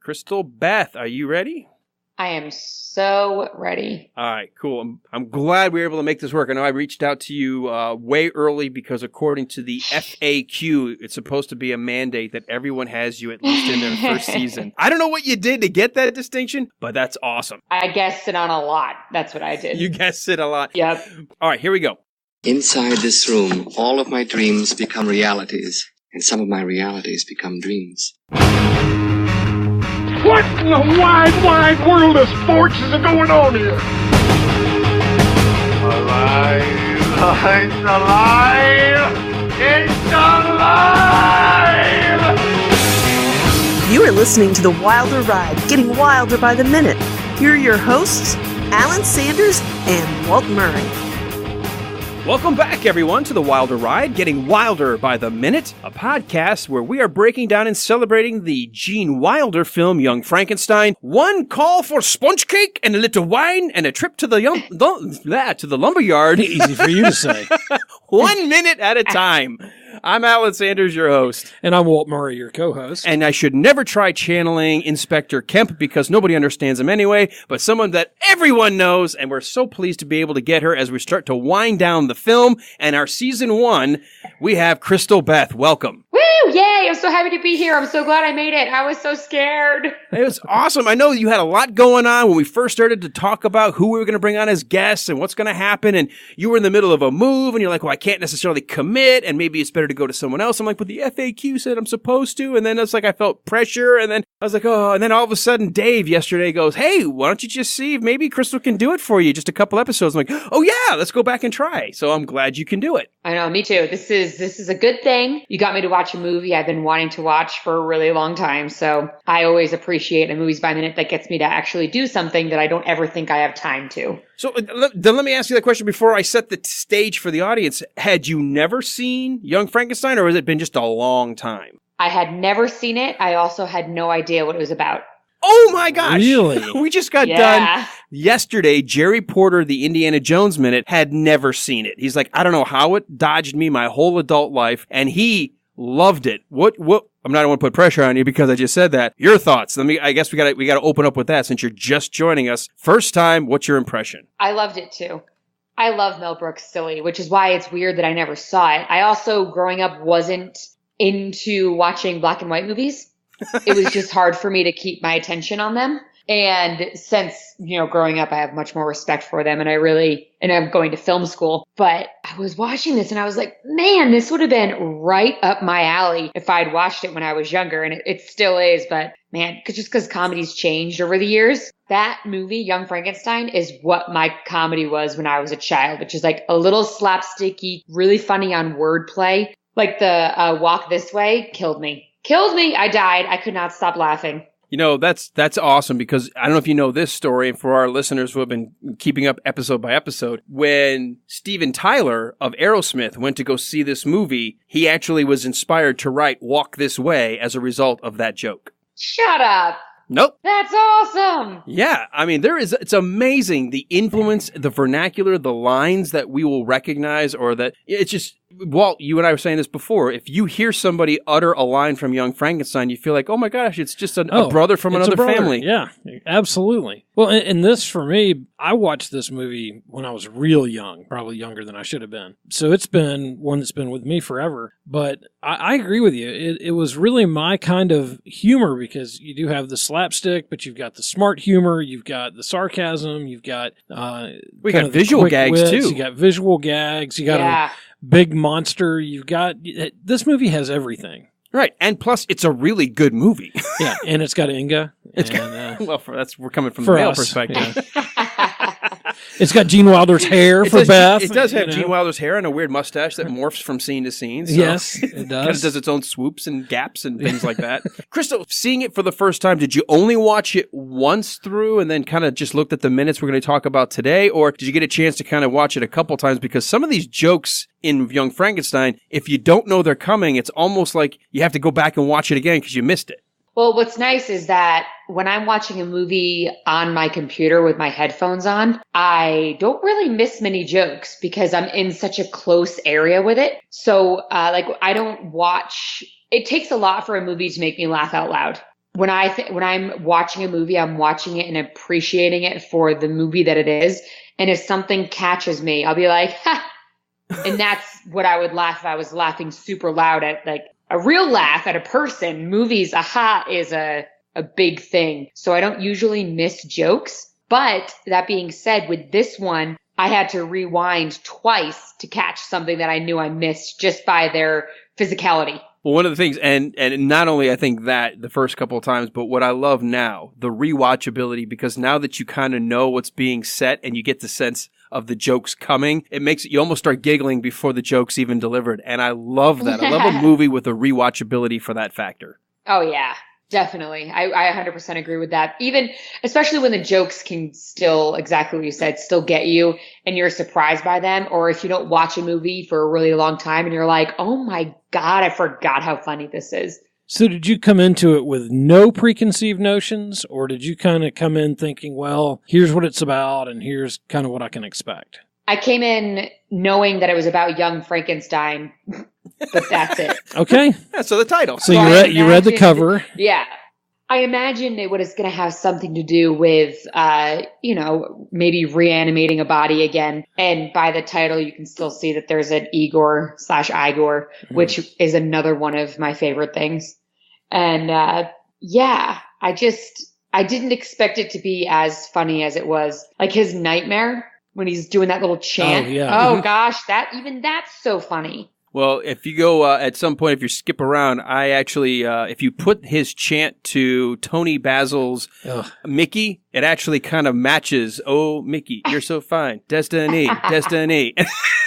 Crystal Beth, are you ready? I am so ready. All right, cool. I'm glad we were able to make this work. I know I reached out to you way early because according to the FAQ, it's supposed to be a mandate that everyone has you at least in their first season. I don't know what you did to get that distinction, but that's awesome. I guessed it on a lot. That's what I did. You guessed it a lot. Yep. All right, here we go. Inside this room, all of my dreams become realities, and some of my realities become dreams. What in the wide, wide world of sports is going on here? Alive! It's alive! It's alive! You are listening to The Wilder Ride, getting wilder by the minute. Here are your hosts, Alan Sanders and Walt Murray. Welcome back, everyone, to The Wilder Ride, getting wilder by the minute, a podcast where we are breaking down and celebrating the Gene Wilder film Young Frankenstein. One call for sponge cake and a little wine and a trip to the lumberyard. Easy for you to say. 1 minute at a time. I'm Alan Sanders, your host. And I'm Walt Murray, your co-host. And I should never try channeling Inspector Kemp because nobody understands him anyway, but someone that everyone knows, and we're so pleased to be able to get her as we start to wind down the film. And our season 1, we have Crystal Beth. Welcome. Woo! Yay! I'm so happy to be here. I'm so glad I made it. I was so scared. It was awesome. I know you had a lot going on when we first started to talk about who we were going to bring on as guests and what's going to happen. And you were in the middle of a move and you're like, well, I can't necessarily commit and maybe it's better to go to someone else. I'm like, but the FAQ said I'm supposed to. And then it's like I felt pressure. And then I was like, oh, and then all of a sudden Dave yesterday goes, hey, why don't you just see if maybe Crystal can do it for you? Just a couple episodes. I'm like, oh yeah, let's go back and try. So I'm glad you can do it. I know, me too. This is a good thing. You got me to watch a movie I've been wanting to watch for a really long time. So I always appreciate a Movies by Minute that gets me to actually do something that I don't ever think I have time to. So then let me ask you that question before I set the stage for the audience. Had you never seen Young Frankenstein, or has it been just a long time? I had never seen it. I also had no idea what it was about. Oh my gosh. Really? We just got done yesterday. Jerry Porter, the Indiana Jones Minute, had never seen it. He's like, I don't know how it dodged me my whole adult life, and he loved it. What I don't want to put pressure on you because I just said that. Your thoughts. I guess we got to open up with that since you're just joining us. First time, what's your impression? I loved it too. I love Mel Brooks' Silly, which is why it's weird that I never saw it. I also, growing up, wasn't into watching black and white movies. It was just hard for me to keep my attention on them. And since, growing up, I have much more respect for them and I'm going to film school. But I was watching this and I was like, man, this would have been right up my alley if I'd watched it when I was younger. And it still is. But man, just because comedy's changed over the years, that movie, Young Frankenstein, is what my comedy was when I was a child, which is like a little slapsticky, really funny on wordplay. Like the Walk This Way killed me. I died. I could not stop laughing. That's awesome because I don't know if you know this story, and for our listeners who have been keeping up episode by episode, when Steven Tyler of Aerosmith went to go see this movie, he actually was inspired to write Walk This Way as a result of that joke. Shut up. Nope. That's awesome. Yeah. I mean, it's amazing the influence, the vernacular, the lines that we will recognize, or that it's just, Walt, you and I were saying this before. If you hear somebody utter a line from Young Frankenstein, you feel like, oh my gosh, it's just a brother from another family. Yeah, absolutely. Well, and this for me, I watched this movie when I was real young, probably younger than I should have been. So it's been one that's been with me forever. But I agree with you. It was really my kind of humor because you do have the slapstick, but you've got the smart humor, you've got the sarcasm, you've got we got visual gags wits, too. You got visual gags, you got a big monster. You've got this movie has everything, right? And plus, it's a really good movie. Yeah, and it's got Inga. We're coming from the male perspective. Yeah. It's got Gene Wilder's hair Beth. It does have Gene Wilder's hair and a weird mustache that morphs from scene to scene. So yes, it does. Kind of does its own swoops and gaps and things like that. Crystal, seeing it for the first time, did you only watch it once through and then kind of just looked at the minutes we're going to talk about today? Or did you get a chance to kind of watch it a couple times? Because some of these jokes in Young Frankenstein, if you don't know they're coming, it's almost like you have to go back and watch it again because you missed it. Well, what's nice is that when I'm watching a movie on my computer with my headphones on, I don't really miss many jokes because I'm in such a close area with it. So, I don't watch. It takes a lot for a movie to make me laugh out loud. when I'm watching a movie, I'm watching it and appreciating it for the movie that it is. And if something catches me, I'll be like, ha! And that's what I would laugh if I was laughing super loud at, like a real laugh at a person. Movies, aha, is a big thing. So I don't usually miss jokes. But that being said, with this one, I had to rewind twice to catch something that I knew I missed just by their physicality. Well, one of the things, and not only I think that the first couple of times, but what I love now, the rewatchability, because now that you kind of know what's being set and you get the sense of the jokes coming, it makes you almost start giggling before the joke's even delivered. And I love that. I love a movie with a rewatchability for that factor. Oh, yeah. Definitely. I 100% agree with that. Even, especially when the jokes can still, exactly what you said, still get you and you're surprised by them. Or if you don't watch a movie for a really long time and you're like, oh my God, I forgot how funny this is. So did you come into it with no preconceived notions, or did you kind of come in thinking, well, here's what it's about and here's kind of what I can expect? I came in knowing that it was about young Frankenstein, but that's it. Okay. Yeah, so the title. So you read the cover. Yeah. I imagined it was going to have something to do with, maybe reanimating a body again. And by the title, you can still see that there's an Igor/Igor, which is another one of my favorite things. And I didn't expect it to be as funny as it was. Like his nightmare when he's doing that little chant. Oh, yeah. Oh gosh, that's so funny. Well, if you go at some point, if you skip around, I actually, if you put his chant to Tony Basil's Mickey, it actually kind of matches. Oh, Mickey, you're so fine. Destiny, destiny.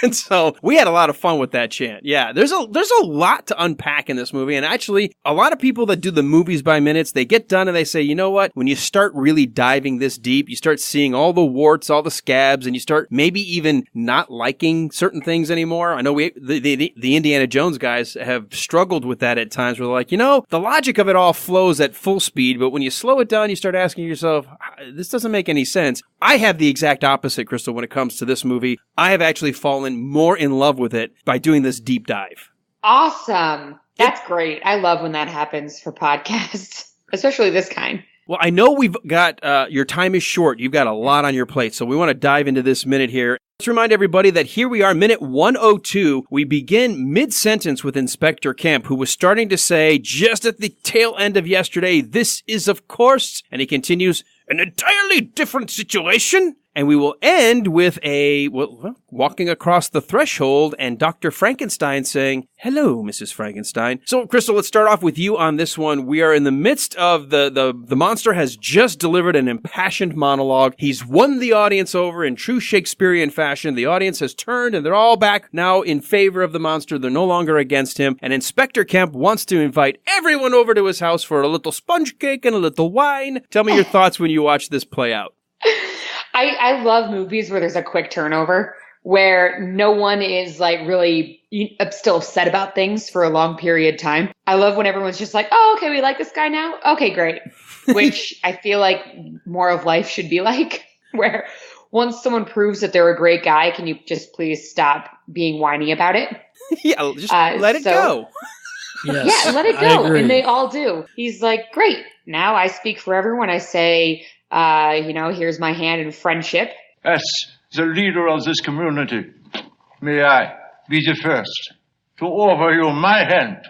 And so we had a lot of fun with that chant. Yeah, there's a lot to unpack in this movie. And actually, a lot of people that do the movies by minutes, they get done and they say, you know what? When you start really diving this deep, you start seeing all the warts, all the scabs, and you start maybe even not liking certain things anymore. I know the Indiana Jones guys have struggled with that at times where they're like, the logic of it all flows at full speed, but when you slow it down, you start asking yourself, this doesn't make any sense. I have the exact opposite, Crystal, when it comes to this movie. I have actually fallen more in love with it by doing this deep dive. Awesome. That's great. I love when that happens for podcasts, especially this kind. Well, I know we've got, your time is short. You've got a lot on your plate, so we want to dive into this minute here. Let's remind everybody that here we are, minute 102. We begin mid-sentence with Inspector Kemp, who was starting to say, just at the tail end of yesterday, this is, of course, and he continues, an entirely different situation. And we will end with walking across the threshold and Dr. Frankenstein saying, hello, Mrs. Frankenstein. So, Crystal, let's start off with you on this one. We are in the midst of the monster has just delivered an impassioned monologue. He's won the audience over in true Shakespearean fashion. The audience has turned and they're all back now in favor of the monster. They're no longer against him. And Inspector Kemp wants to invite everyone over to his house for a little sponge cake and a little wine. Tell me your thoughts when you watch this play out. I love movies where there's a quick turnover, where no one is like really still upset about things for a long period of time. I love when everyone's just like, oh, okay, we like this guy now? Okay, great. Which I feel like more of life should be like, where once someone proves that they're a great guy, can you just please stop being whiny about it? Yeah, just let it go. Yes, yeah, let it go. And they all do. He's like, great. Now I speak for everyone. I say, here's my hand in friendship. As the leader of this community, may I be the first to offer you my hand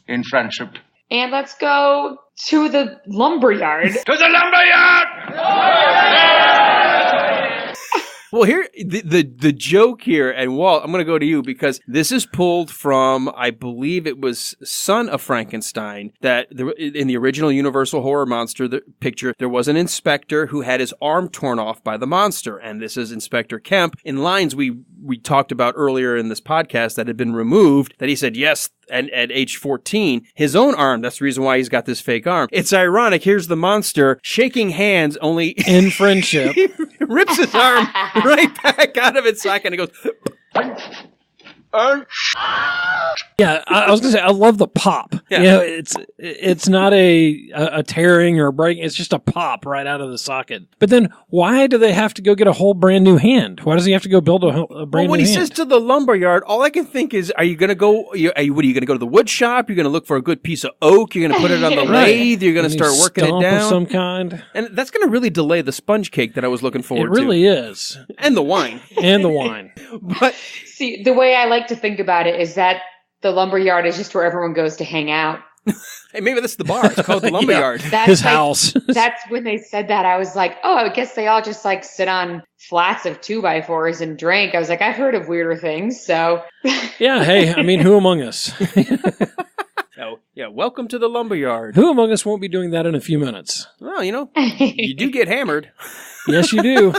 in friendship. And let's go to the lumberyard. To the lumberyard! Well, here, the joke here, and Walt, I'm going to go to you because this is pulled from, I believe it was Son of Frankenstein, that in the original Universal Horror Monster picture, there was an inspector who had his arm torn off by the monster, and this is Inspector Kemp. In lines we talked about earlier in this podcast that had been removed, that he said, yes, and at age 14, his own arm, that's the reason why he's got this fake arm. It's ironic, here's the monster shaking hands only in friendship. He rips his arm right back out of its socket and he goes, Yeah, I was gonna say I love the pop. Yeah. You know, it's not a tearing or a breaking. It's just a pop right out of the socket. But then why do they have to go get a whole brand new hand? Why does he have to go build a brand Well, new hand? when he says to the lumberyard, all I can think is, are you going to go? What are you going to go to the wood shop? You're going to look for a good piece of oak. You're going to put it on the lathe. You're going to start working it Stomp of down. some kind. And that's going to really delay the sponge cake that I was looking forward It really is, to. And the wine. and the wine. But See, the way I like to think about it is that the lumberyard is just where everyone goes to hang out. hey, maybe that's the bar. It's called the lumberyard. That's His like- house. That's when they said that. I was like, oh, I guess they all just like sit on flats of 2x4s and drink. I was like, I've heard of weirder things. So Yeah, hey, I mean, who among us? Oh, yeah, welcome to the lumberyard. Who among us won't be doing that in a few minutes? Well, you do get hammered. Yes, you do.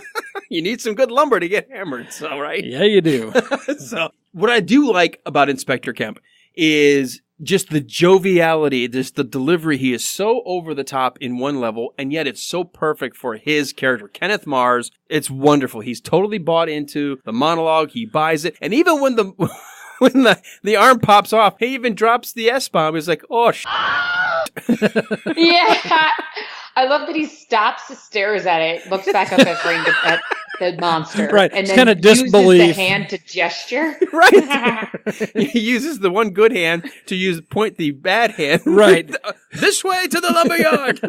You need some good lumber to get hammered, so right? Yeah, you do. So, what I do like about Inspector Kemp is just the joviality, just the delivery. He is so over the top in one level, and yet it's so perfect for his character. Kenneth Mars, it's wonderful. He's totally bought into the monologue. He buys it. And even when when the arm pops off, he even drops the S-bomb. He's like, oh, yeah, I love that he stops, stares at it, looks back up at the monster, Right, and it's then kinda uses the disbelief. hand to gesture. Right. He uses the one good hand to point the bad hand. Right. This way to the lumberyard.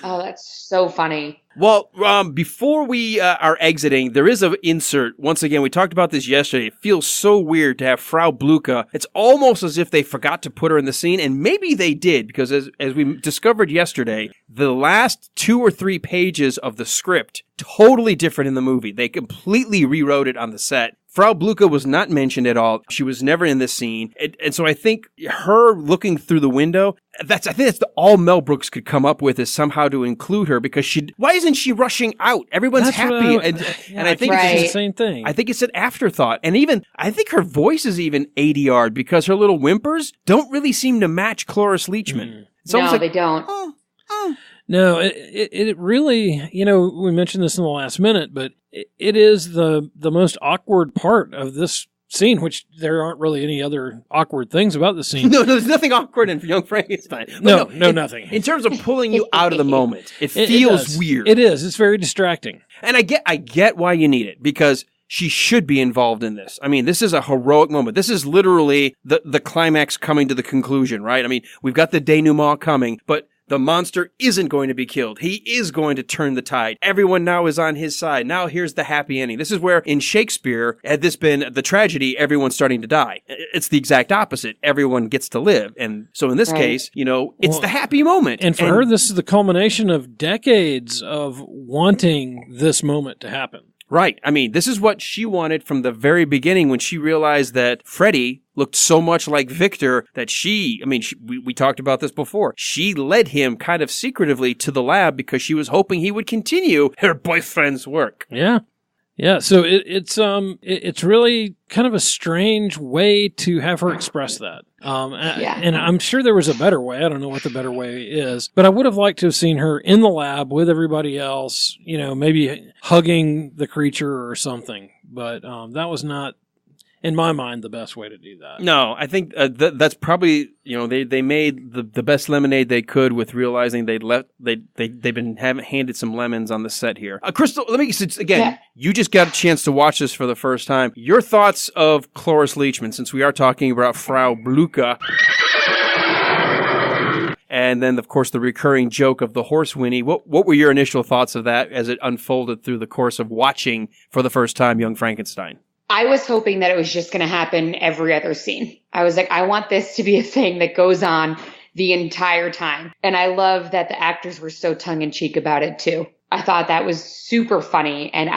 Oh, that's so funny. Well, before we are exiting, there is an insert. Once again, we talked about this yesterday. It feels so weird to have Frau Blucher. It's almost as if they forgot to put her in the scene, and maybe they did, because as we discovered yesterday, the last 2 or 3 pages of the script, totally different in the movie. They completely rewrote it on the set. Frau Blucher was not mentioned at all. She was never in this scene. And so I think her looking through the window, I think that's all Mel Brooks could come up with, is somehow to include her, because why isn't she rushing out? Everyone's That's what happy. I And I think Right. it's the same thing. I think it's an afterthought. And even, I think her voice is even ADR'd, because her little whimpers don't really seem to match Cloris Leachman. It's No, almost like, they don't. No, it really, we mentioned this in the last minute, but it is the most awkward part of this scene, which there aren't really any other awkward things about the scene. no, there's nothing awkward in Young Frankenstein. No, But nothing. In terms of pulling you out of the moment, it It feels does. weird. It is. It's very distracting. And I get why you need it, because she should be involved in this. I mean, this is a heroic moment. This is literally the climax coming to the conclusion, right? I mean, we've got the denouement coming, but the monster isn't going to be killed. He is going to turn the tide. Everyone now is on his side. Now here's the happy ending. This is where in Shakespeare, had this been the tragedy, everyone's starting to die. It's the exact opposite. Everyone gets to live. And so in this Right. case, it's Well, the happy moment. And for her, this is the culmination of decades of wanting this moment to happen. Right. I mean, this is what she wanted from the very beginning, when she realized that Freddy looked so much like Victor that we talked about this before. She led him kind of secretively to the lab because she was hoping he would continue her boyfriend's work. Yeah. Yeah. So it's really kind of a strange way to have her express that. Yeah. And I'm sure there was a better way. I don't know what the better way is, but I would have liked to have seen her in the lab with everybody else, maybe hugging the creature or something. But that was not, in my mind, the best way to do that. No, I think that's probably, they made the best lemonade they could with realizing they've been handed some lemons on the set here. Crystal, you just got a chance to watch this for the first time. Your thoughts of Cloris Leachman, since we are talking about Frau Blucher. And then, of course, the recurring joke of the horse whinny. What were your initial thoughts of that as it unfolded through the course of watching for the first time Young Frankenstein? I was hoping that it was just going to happen every other scene. I was like, I want this to be a thing that goes on the entire time. And I love that the actors were so tongue-in-cheek about it too. I thought that was super funny. And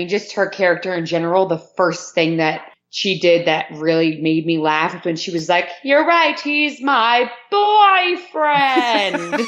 just her character in general, the first thing that she did that really made me laugh was when she was like, "You're right, he's my boyfriend."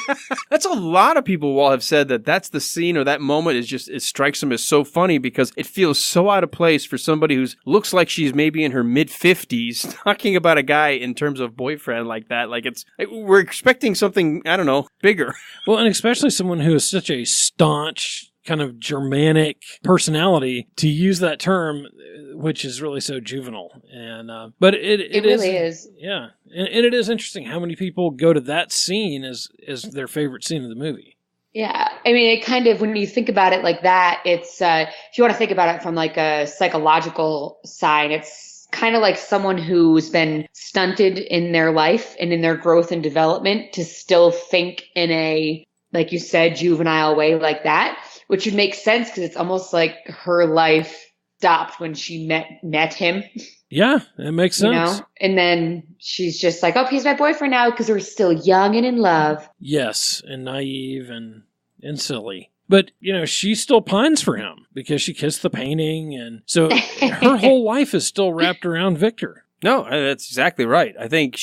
That's a lot of people will have said that's the scene or that moment it strikes them as so funny because it feels so out of place for somebody who looks like she's maybe in her mid-50s talking about a guy in terms of boyfriend like that. Like we're expecting something, I don't know, bigger. Well, and especially someone who is such a staunch kind of Germanic personality to use that term, which is really so juvenile. And but it really is. Yeah, and it is interesting how many people go to that scene as their favorite scene of the movie. Yeah, I mean, it kind of, when you think about it like that, it's if you want to think about it from like a psychological side, it's kind of like someone who's been stunted in their life and in their growth and development to still think in a, like you said, juvenile way like that, which would make sense because it's almost like her life stopped when she met him. Yeah, it makes sense. You know? And then she's just like, oh, he's my boyfriend now because we're still young and in love. Yes, and naive and silly. But, she still pines for him because she kissed the painting. And so her whole life is still wrapped around Victor. No, that's exactly right. I think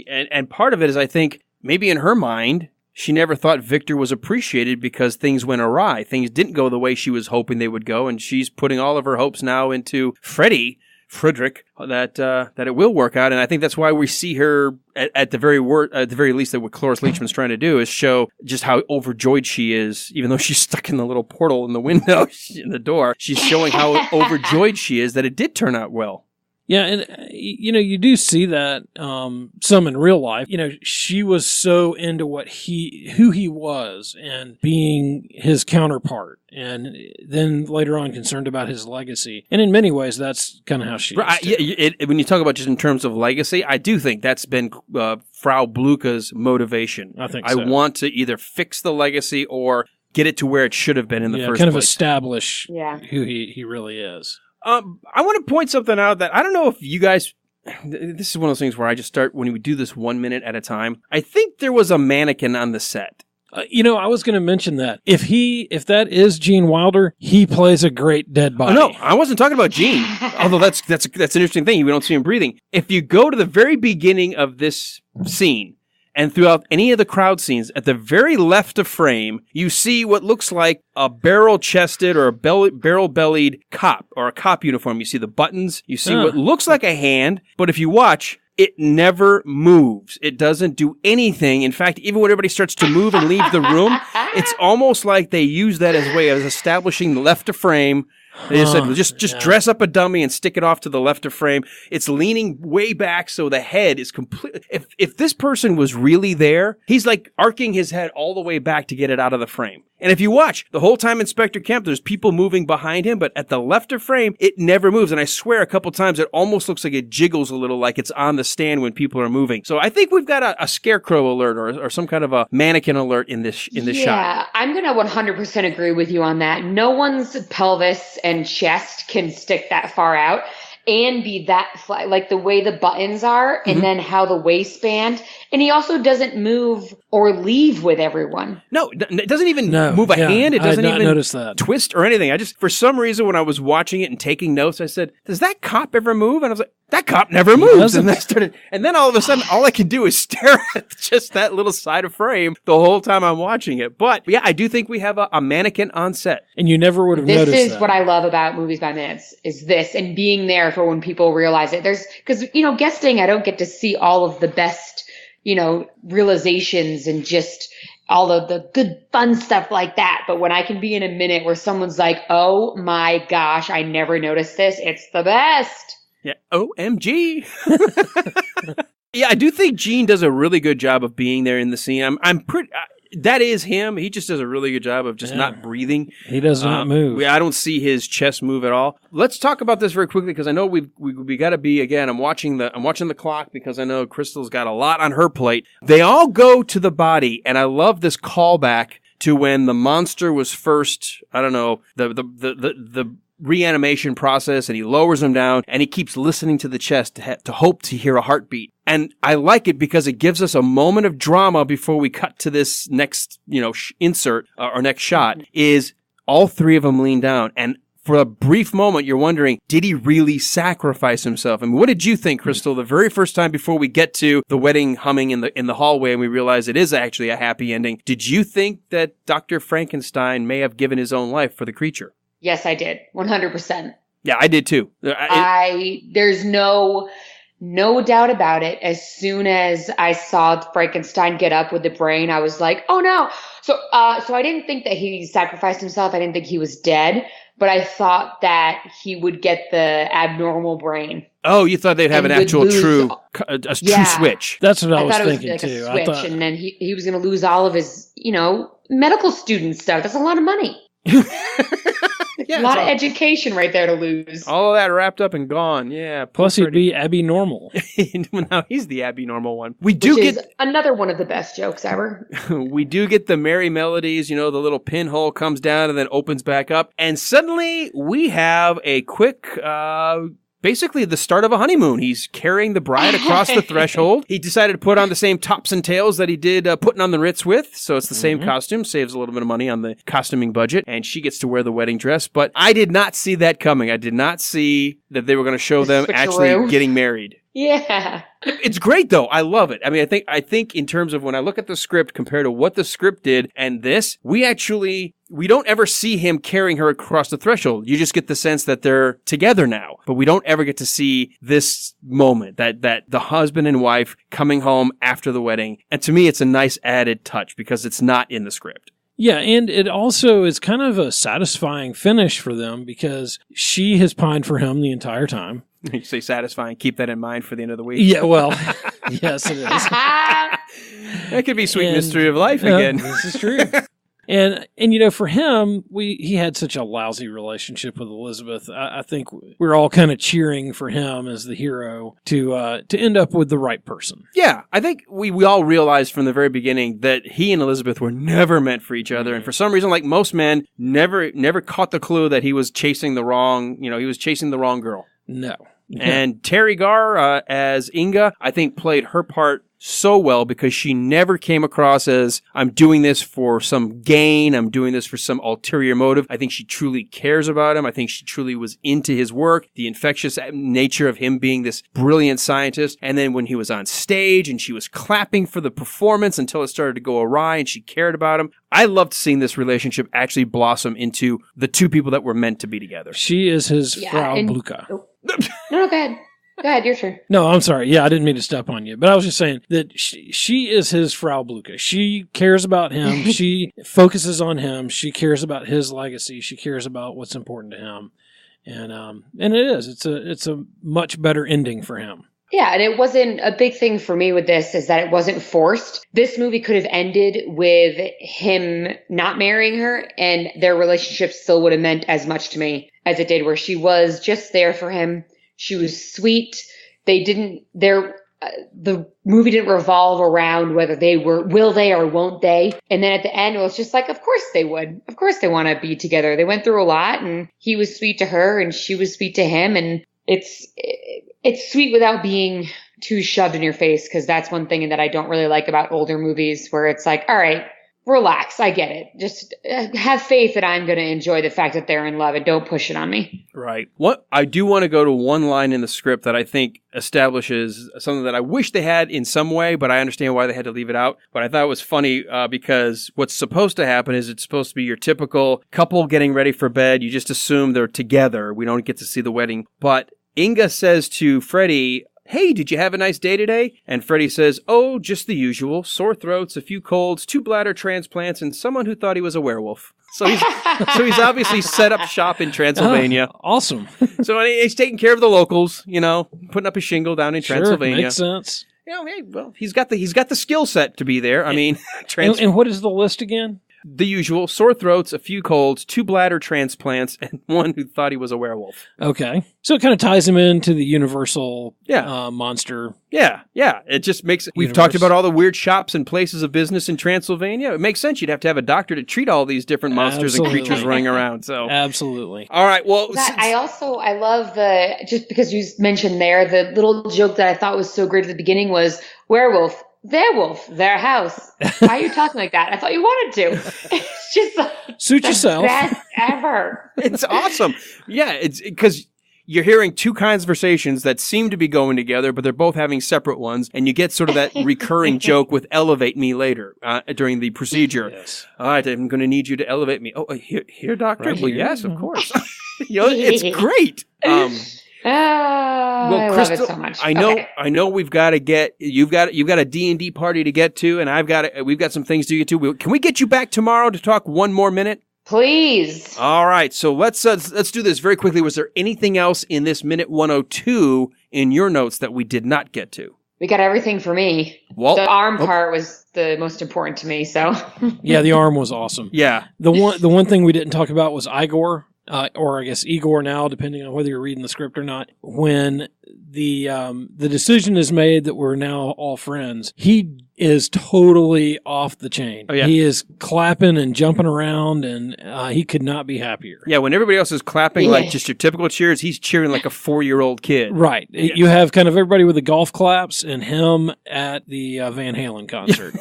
and part of it is, I think maybe in her mind, she never thought Victor was appreciated because things went awry. Things didn't go the way she was hoping they would go. And she's putting all of her hopes now into Frederick, that it will work out, and I think that's why we see her at the very least that what Cloris Leachman's trying to do is show just how overjoyed she is, even though she's stuck in the little portal in the window in the door. She's showing how overjoyed she is that it did turn out well. Yeah, and you do see that some in real life. She was so into who he was and being his counterpart, and then later on concerned about his legacy. And in many ways, that's kind of how she is. When you talk about just in terms of legacy, I do think that's been Frau Blucher's motivation. I think so. I want to either fix the legacy or get it to where it should have been in the first kind place. of establish who he really is. I want to point something out that I don't know if you guys, this is one of those things where I just start, when we do this 1 minute at a time, I think there was a mannequin on the set. I was going to mention that. If that is Gene Wilder, he plays a great dead body. Oh, no, I wasn't talking about Gene, although that's an interesting thing. We don't see him breathing. If you go to the very beginning of this scene, and throughout any of the crowd scenes, at the very left of frame, you see what looks like a barrel-chested or a barrel-bellied cop, or a cop uniform. You see the buttons. You see what looks like a hand, but if you watch, it never moves. It doesn't do anything. In fact, even when everybody starts to move and leave the room, it's almost like they use that as a way of establishing the left of frame. They just said, just dress up a dummy and stick it off to the left of frame. It's leaning way back, so the head is completely... If this person was really there, he's like arcing his head all the way back to get it out of the frame. And if you watch, the whole time Inspector Kemp, there's people moving behind him, but at the left of frame, it never moves. And I swear a couple times it almost looks like it jiggles a little, like it's on the stand when people are moving. So I think we've got a scarecrow alert or some kind of a mannequin alert in this shot. Yeah, I'm going to 100% agree with you on that. No one's pelvis and chest can stick that far out and be that like the way the buttons are, and then how the waistband. And he also doesn't move or leave with everyone. No, it doesn't even move a hand. It doesn't even notice that. Twist or anything. For some reason, when I was watching it and taking notes, I said, does that cop ever move? And I was like, that cop never moves. And then all of a sudden, all I can do is stare at just that little side of frame the whole time I'm watching it. But yeah, I do think we have a mannequin on set. And you never would have noticed that. This is what I love about Movies by Minutes, is this, and being there for when people realize it. Because, guesting, I don't get to see all of the best, realizations and just all of the good fun stuff like that. But when I can be in a minute where someone's like, oh my gosh, I never noticed this, it's the best. Yeah, OMG. Yeah, I do think Gene does a really good job of being there in the scene. I'm pretty... that is him. He just does a really good job of just not breathing. He does not move. I don't see his chest move at all. Let's talk about this very quickly because I know we got to be, again, I'm watching the clock because I know Crystal's got a lot on her plate. They all go to the body, and I love this callback to when the monster was first, I don't know, the reanimation process, and he lowers him down and he keeps listening to the chest to hope to hear a heartbeat. And I like it because it gives us a moment of drama before we cut to this next, insert or next shot, is all three of them lean down. And for a brief moment, you're wondering, did he really sacrifice himself? I mean, what did you think, Crystal, the very first time before we get to the wedding humming in the hallway and we realize it is actually a happy ending? Did you think that Dr. Frankenstein may have given his own life for the creature? Yes, I did. 100%. Yeah, I did too. There's no No doubt about it. As soon as I saw Frankenstein get up with the brain, I was like, oh no. So I didn't think that he sacrificed himself. I didn't think he was dead, but I thought that he would get the abnormal brain. Oh, you thought they'd have an actual true switch. That's what I was thought thinking it was like too. a switch, and then he was going to lose all of his, medical student stuff. That's a lot of money. Yeah, a lot of education right there to lose. All of that wrapped up and gone. Yeah. Plus, he'd be Abby Normal. Now he's the Abby Normal one. Which is another one of the best jokes ever. We do get the merry melodies. The little pinhole comes down and then opens back up. And suddenly we have a quick... basically the start of a honeymoon. He's carrying the bride across the threshold. He decided to put on the same tops and tails that he did Putting on the Ritz with. So it's the same costume, saves a little bit of money on the costuming budget. And she gets to wear the wedding dress. But I did not see that coming. I did not see that they were going to show them actually getting married. Yeah. It's great though. I love it. I mean, I think in terms of when I look at the script compared to what the script did and this, we don't ever see him carrying her across the threshold. You just get the sense that they're together now, but we don't ever get to see this moment that the husband and wife coming home after the wedding. And to me, it's a nice added touch because it's not in the script. Yeah, and it also is kind of a satisfying finish for them because she has pined for him the entire time. You say satisfying. Keep that in mind for the end of the week. Yeah, well, yes, it is. That could be sweet mystery of life again. This is true. And for him, he had such a lousy relationship with Elizabeth. I think we're all kind of cheering for him as the hero to end up with the right person. Yeah, I think we all realized from the very beginning that he and Elizabeth were never meant for each other, and for some reason, like most men, never caught the clue that he was chasing the wrong. He was chasing the wrong girl. No. And Terry Garr as Inga, I think played her part so well because she never came across as I'm doing this for some gain, I'm doing this for some ulterior motive. I think she truly cares about him. I think she truly was into his work, the infectious nature of him being this brilliant scientist. And then when he was on stage and she was clapping for the performance until it started to go awry and she cared about him. I loved seeing this relationship actually blossom into the two people that were meant to be together. She is his Frau Bluka. No, go ahead. Go ahead, your turn. No, I'm sorry. Yeah, I didn't mean to step on you. But I was just saying that she is his Frau Bluka. She cares about him. She focuses on him. She cares about his legacy. She cares about what's important to him. And it is. It's a much better ending for him. Yeah, and it wasn't a big thing for me with this is that it wasn't forced. This movie could have ended with him not marrying her and their relationship still would have meant as much to me as it did, where she was just there for him. She was sweet. The movie didn't revolve around whether they will they or won't they. And then at the end, it was just like, of course they would. Of course they want to be together. They went through a lot and he was sweet to her and she was sweet to him. And it's sweet without being too shoved in your face, because that's one thing that I don't really like about older movies where it's like, all right, relax. I get it. Just have faith that I'm going to enjoy the fact that they're in love and don't push it on me. Right. What I do want to go to one line in the script that I think establishes something that I wish they had in some way, but I understand why they had to leave it out. But I thought it was funny because what's supposed to happen is it's supposed to be your typical couple getting ready for bed. You just assume they're together. We don't get to see the wedding. But Inga says to Freddie, hey, did you have a nice day today? And Freddie says, oh, just the usual. Sore throats, a few colds, 2 bladder transplants, and someone who thought he was a werewolf. So he's obviously set up shop in Transylvania. Awesome. So he's taking care of the locals, putting up a shingle down in Transylvania. Makes sense. Hey, well, he's got the skill set to be there. I mean, and what is the list again? The usual: sore throats, a few colds, 2 bladder transplants, and one who thought he was a werewolf. Okay. So it kind of ties him into the Universal monster. Yeah. It just makes... We've talked about all the weird shops and places of business in Transylvania. It makes sense. You'd have to have a doctor to treat all these different monsters and creatures running around. So absolutely. All right, well... I love just because you mentioned there, the little joke that I thought was so great at the beginning was werewolf. Their wolf, their house. Why are you talking like that? I thought you wanted to. It's just like suit yourself. Best ever. It's awesome. Yeah, it's because you're hearing two conversations that seem to be going together, but they're both having separate ones, and you get sort of that recurring joke with "elevate me" later during the procedure. Yes. All right, I'm going to need you to elevate me. Oh, here, doctor. Right well, here. yes, of course. It's great. I love it so much. I know we've got to get you've got a D&D party to get to, and we've got some things to get to. Can we get you back tomorrow to talk one more minute? Please. All right, so let's do this very quickly. Was there anything else in this minute 102 in your notes that we did not get to? We got everything for me. Well, the arm part was the most important to me. So yeah, the arm was awesome. Yeah. The one thing we didn't talk about was Igor, or I guess Igor now, depending on whether you're reading the script or not. When the decision is made that we're now all friends, he is totally off the chain. Oh, yeah. He is clapping and jumping around, and he could not be happier. Yeah, when everybody else is clapping like just your typical cheers, he's cheering like a 4-year-old kid. Right. Yeah. You have kind of everybody with the golf claps and him at the Van Halen concert.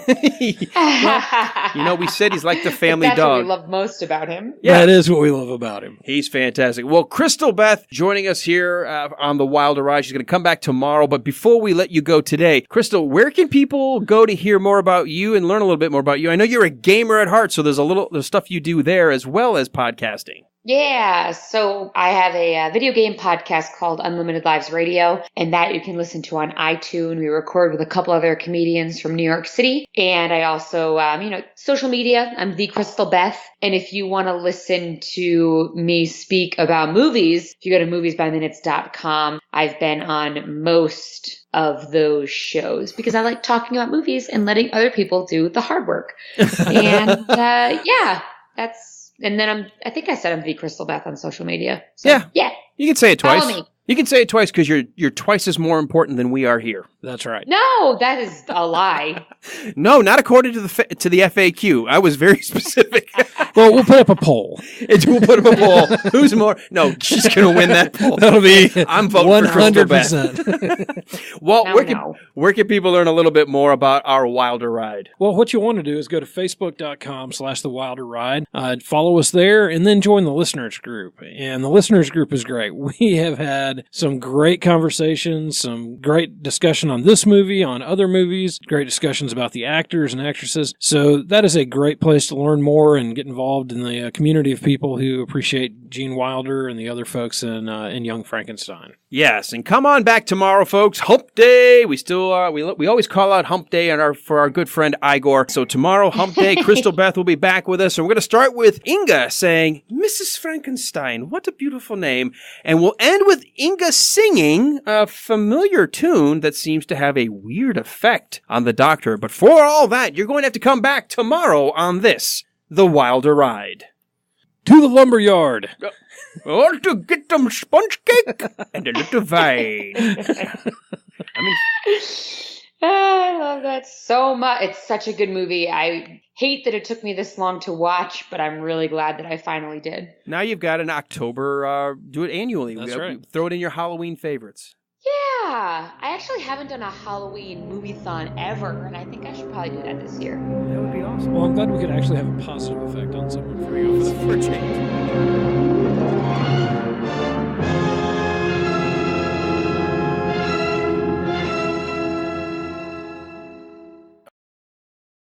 We said he's like the family that's dog. what we love most about him. Yeah, that is what we love about him. He's fantastic. Well, Crystal Beth joining us here on the Wilder Ride. She's going to come back tomorrow. But before we let you go today, Crystal, where can people go to hear more about you and learn a little bit more about you? I know you're a gamer at heart, so there's stuff you do there as well as podcasting. Yeah, so I have a video game podcast called Unlimited Lives Radio, and that you can listen to on iTunes. We record with a couple other comedians from New York City, and I also, social media. I'm the Crystal Beth, and if you want to listen to me speak about movies, if you go to moviesbyminutes.com, I've been on most of those shows because I like talking about movies and letting other people do the hard work. And and then I think I said I'm the Crystal Beth on social media. So, yeah. You can say it twice. Follow me. You can say it twice because you're twice as more important than we are here. That's right. No, that is a lie. No, not according to the FAQ. I was very specific. Well, we'll put up a poll. We'll put up a poll. Who's more? No, she's going to win that poll. That'll be I'm voting 100%. for Crystal Beth. Well, where can people learn a little bit more about our Wilder Ride? Well, what you want to do is go to facebook.com/The Wilder Ride. Follow us there, and then join the listeners group. And the listeners group is great. We have had some great conversations, some great discussion on this movie, on other movies, great discussions about the actors and actresses. So that is a great place to learn more and get involved in the community of people who appreciate Gene Wilder and the other folks in Young Frankenstein. Yes, and come on back tomorrow, folks. Hump Day. We still we always call out Hump Day for our good friend Igor. So tomorrow, Hump Day, Crystal Beth will be back with us, and we're going to start with Inga saying, "Mrs. Frankenstein, what a beautiful name," and we'll end with Inga singing a familiar tune that seems to have a weird effect on the Doctor. But for all that, you're going to have to come back tomorrow on this, The Wilder Ride. To the lumberyard. Or to get them sponge cake and a little vine. I love that so much. It's such a good movie. I hate that it took me this long to watch, but I'm really glad that I finally did. Now you've got an October, do it annually. That's right. Throw it in your Halloween favorites. Yeah, I actually haven't done a Halloween movie-thon ever, and I think I should probably do that this year. That would be awesome. Well, I'm glad we could actually have a positive effect on someone for a change.